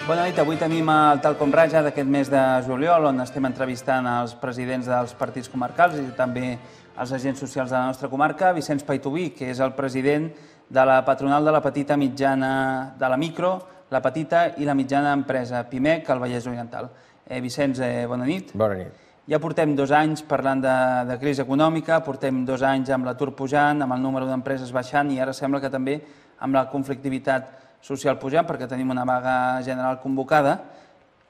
Bona nit. Avui tenim el Tal Com Raja d'aquest mes de juliol, on estem entrevistant els presidents dels partits comarcals i també els agents socials de la nostra comarca. Vicenç Paituví, que és el president de la patronal de la petita mitjana, de la micro, la petita i la mitjana empresa PIMEC al Vallès Oriental. Vicenç, bona nit. Bona nit. Ja portem 2 anys parlant de crisi econòmica, portem 2 anys amb l'atur pujant, amb el número d'empreses baixant i ara sembla que també amb la conflictivitat social pujant perquè tenim una vaga general convocada.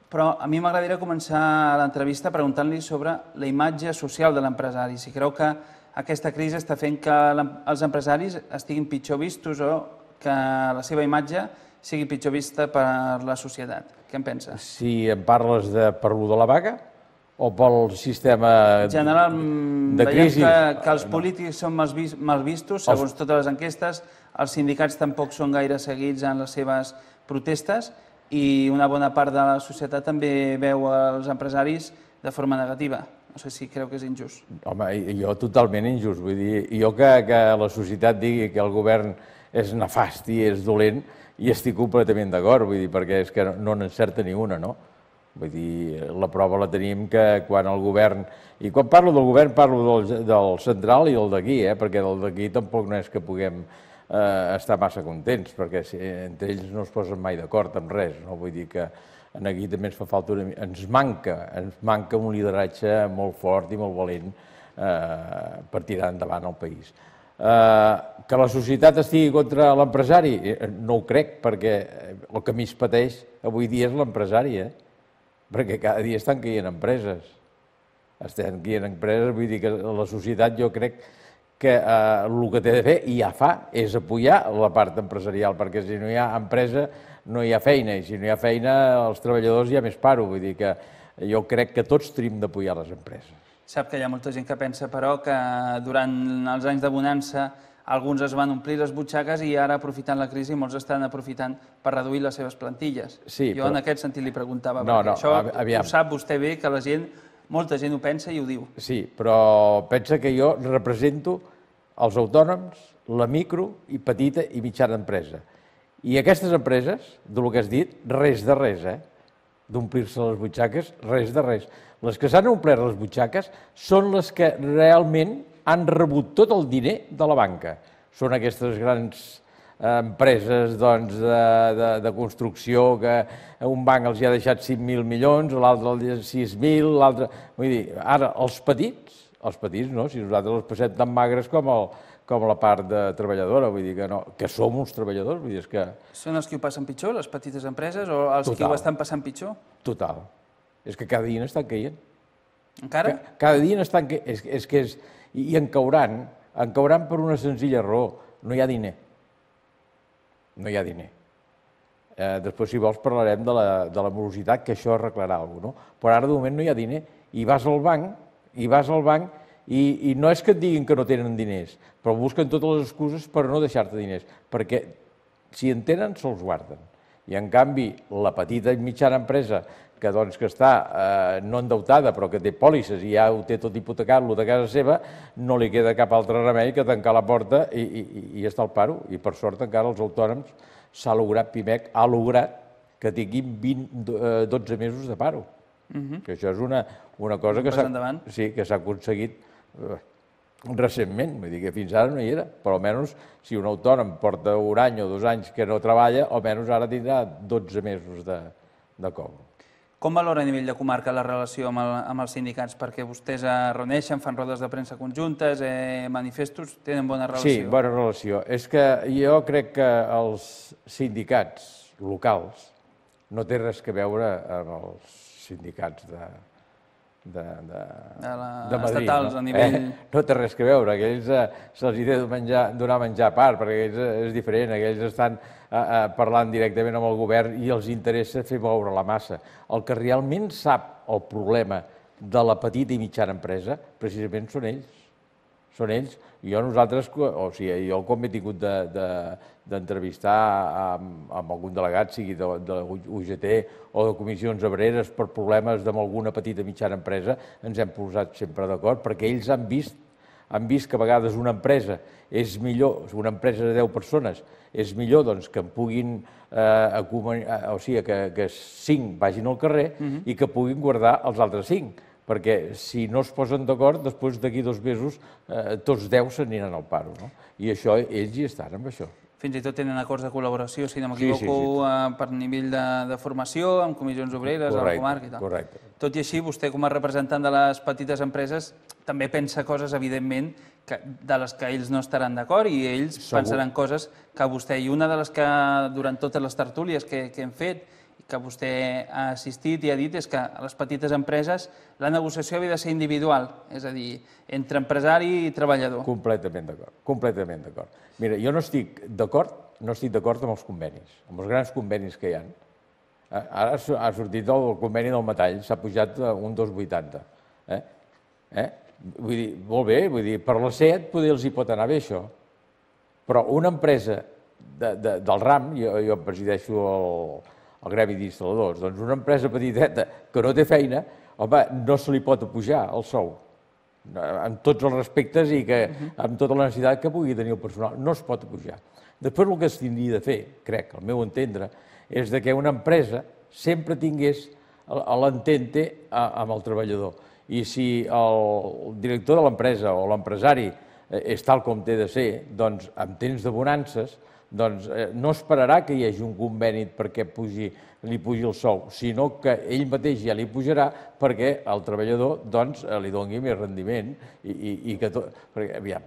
Però a mi m'agradaria començar l'entrevista preguntant-li sobre la imatge social de l'empresari. Si creu que aquesta crisi està fent que els empresaris estiguin pitjor vistos o que la seva imatge sigui pitjor vista per la societat. Què en pensa? Si em parles per lo de la vaga o pel sistema en general, de crisi? Veiem que els polítics són mal vistos, segons totes les enquestes, els sindicats tampoc són gaire seguits en les seves protestes i una bona part de la societat també veu els empresaris de forma negativa. No sé si creu que és injust. Home, jo totalment injust. Vull dir, jo que la societat digui que el govern és nefast i és dolent, i estic completament d'acord, vull dir, perquè és que no n'encerta ni una, no? Vull dir, la prova la tenim que quan el govern... I quan parlo del govern parlo del central i del d'aquí, perquè del d'aquí tampoc no és que puguem estar massa contents, perquè entre ells no es posen mai d'acord amb res, no? Vull dir que aquí també ens fa falta ens manca un lideratge molt fort i molt valent per tirar endavant el país. Que la societat estigui contra l'empresari? No ho crec, perquè el que més pateix avui dia és l'empresari, perquè cada dia estan caient empreses. Estan caient empreses, vull dir que la societat jo crec que el que té de fer, i ja fa, és apoyar la part empresarial, perquè si no hi ha empresa no hi ha feina, i si no hi ha feina els treballadors hi ha més paro. Vull dir que jo crec que tots tenim d'apoyar les empreses. Sap que hi ha molta gent que pensa, però, que durant els anys de bonança alguns es van omplir les butxaques i ara, aprofitant la crisi, molts estan aprofitant per reduir les seves plantilles. Jo en aquest sentit li preguntava, perquè això ho sap vostè bé, que la gent, molta gent ho pensa i ho diu. Sí, però pensa que jo represento els autònoms, la micro i petita i mitjana empresa. I aquestes empreses, del que has dit, res de res, d'omplir-se les butxaques, res de res. Les que s'han omplert les butxaques són les que realment han rebut tot el diner de la banca. Són aquestes grans empreses de construcció que un banc els ha deixat 5.000 milions, l'altre 6.000, l'altre... Vull dir, ara, els petits no, si nosaltres els passem tan magres com la part de treballadora, vull dir que no, que som uns treballadors, vull dir, és que... Són els que ho passen pitjor, les petites empreses, o els que ho estan passant pitjor? Total. És que cada dia n'estan caient. Encara? Cada dia n'estan caient. I en cauran per una senzilla raó. No hi ha diner. No hi ha diner. Després, si vols, parlarem de la morositat, que això arreglarà alguna cosa, no? Però ara, de moment, no hi ha diner. I vas al banc, i no és que et diguin que no tenen diners, però busquen totes les excuses per no deixar-te diners, perquè si en tenen, se'ls guarden. I, en canvi, la petita i mitjana empresa, que està no endeutada, però que té pòlisses i ja ho té tot hipotecat, lo de casa seva, no li queda cap altre remei que tancar la porta i estar al paro. I, per sort, encara els autònoms s'ha lograt, PIMEC ha lograt que tinguin 12 mesos de paro. Que això és una cosa que s'ha aconseguit recentment, vull dir que fins ara no hi era, però almenys si un autònom porta un any o 2 anys que no treballa, almenys ara tindrà 12 mesos de cobro. Com valora a nivell de comarca la relació amb els sindicats? Perquè vostès es reuneixen, fan rodes de premsa conjuntes, manifestos, tenen bona relació? Sí, bona relació. És que jo crec que els sindicats locals no té res a veure amb els sindicats de Madrid. Estatals a nivell... No té res a veure, aquells se'ls ha de donar menjar a part, perquè aquells és diferent, aquells estan parlant directament amb el govern i els interessa fer moure la massa. El que realment sap el problema de la petita i mitjana empresa, precisament són ells. Són ells. Jo quan m'he tingut d'entrevistar amb algun delegat, sigui de UGT o de comissions obreres per problemes amb alguna petita i mitjana empresa, ens hem posat sempre d'acord perquè ells han vist han vist que a vegades una empresa és millor, una empresa de 10 persones, és millor que en puguin, o sigui, que 5 vagin al carrer i que puguin guardar els altres 5, perquè si no es posen d'acord, després d'aquí 2 mesos tots 10 s'aniran al paro. I això, ells hi estan amb això. Fins i tot tenen acords de col·laboració, si no m'equivoco, per nivell de formació, amb comissions obreres, a la comarca i tal. Correcte. Tot i així, vostè com a representant de les petites empreses també pensa coses, evidentment, de les que ells no estaran d'acord i ells pensaran coses que vostè, i una de les que durant totes les tertúlies que hem fet, que vostè ha assistit i ha dit, és que a les petites empreses la negociació havia de ser individual, és a dir, entre empresari i treballador. Completament d'acord, completament d'acord. Mira, jo no estic d'acord amb els convenis, amb els grans convenis que hi ha. Ara ha sortit el conveni del metall, s'ha pujat un 2,80. Vull dir, molt bé, per la SEAT poder els hi pot anar bé això, però una empresa del RAM, jo presideixo el gremi d'instal·ladors, doncs una empresa petiteta que no té feina, home, no se li pot apujar el sou, amb tots els respectes i amb tota la necessitat que pugui tenir el personal, no es pot apujar. Després el que es tindria de fer, crec, al meu entendre, és que una empresa sempre tingués l'entente amb el treballador. I si el director de l'empresa o l'empresari és tal com té de ser, doncs en temps de bonances, doncs no esperarà que hi hagi un conveni perquè li pugi el sou, sinó que ell mateix ja li pujarà perquè el treballador li doni més rendiment i que tot... Perquè, aviam,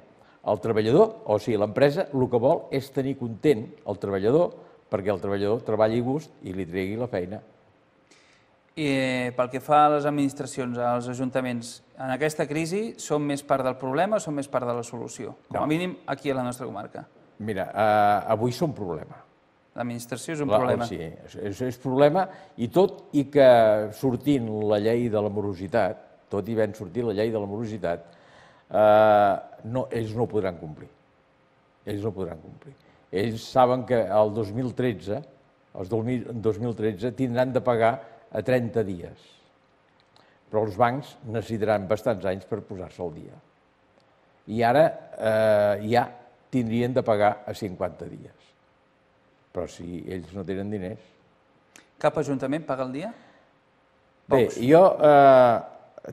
el treballador, o sigui, l'empresa, el que vol és tenir content el treballador perquè el treballador treballi a gust i li tregui la feina. I pel que fa a les administracions, als ajuntaments, en aquesta crisi són més part del problema o són més part de la solució? Com a mínim aquí a la nostra comarca. Mira, avui són problema. L'administració és un problema. Sí, és problema, i tot i que sortint la llei de la morositat, tot i havent sortit la llei de la morositat, ells no ho podran complir. Ells no ho podran complir. Ells saben que el 2013, tindran de pagar a 30 dies, però els bancs necessitaran bastants anys per posar-se al dia. I ara ja tindrien de pagar a 50 dies. Però si ells no tenen diners... Cap ajuntament paga el dia? Bé, jo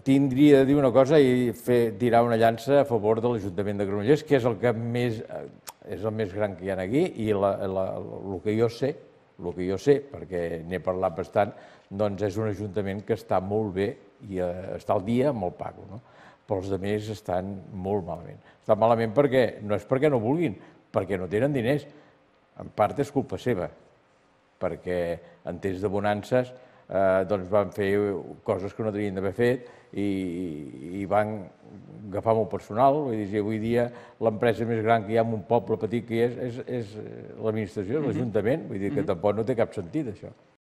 tindria de dir una cosa i tirar una llança a favor de l'Ajuntament de Granollers, que és el més gran que hi ha aquí, i el que jo sé, perquè n'he parlat bastant, doncs és un ajuntament que està molt bé i està al dia amb el pago, no? Però els altres estan molt malament. Estan malament no és perquè no vulguin, perquè no tenen diners. En part és culpa seva, perquè en temps de bonances van fer coses que no tenien d'haver fet i van agafar molt personal. Avui dia l'empresa més gran que hi ha en un poble petit que hi és l'administració, l'Ajuntament. Vull dir que tampoc no té cap sentit, això.